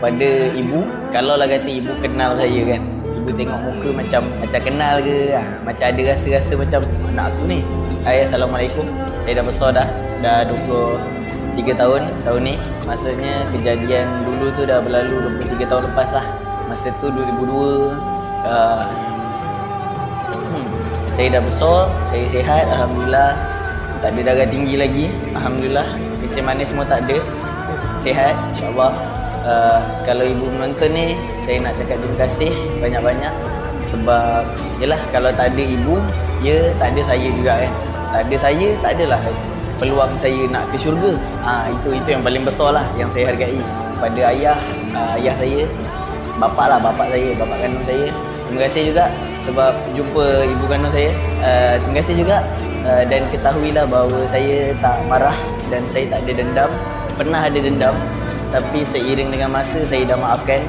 kepada ibu. Kalau lah kata ibu kenal saya kan, ibu tengok muka macam kenal ke, macam ada rasa-rasa macam anak aku ni. Assalamualaikum. Saya dah besar dah 23 tahun tahun ni. Maksudnya kejadian dulu tu dah berlalu 23 tahun lepas lah. Masa tu 2002. Saya dah besar, saya sihat, alhamdulillah. Tak ada darah tinggi lagi, alhamdulillah. Kecil manis semua tak ada. Sihat, insyaAllah. Kalau ibu menonton ni, saya nak cakap terima kasih banyak-banyak. Sebab, yelah, kalau tak ada ibu, ya tak ada saya juga kan. Tak ada saya, tak adalah peluang saya nak ke syurga. Itu yang paling besar lah yang saya hargai. Pada ayah saya, bapak saya, bapak kandung saya. Terima kasih juga sebab jumpa ibu kandung saya. Terima kasih juga dan ketahuilah bahawa saya tak marah dan saya tak ada dendam. Pernah ada dendam, tapi seiring dengan masa saya dah maafkan.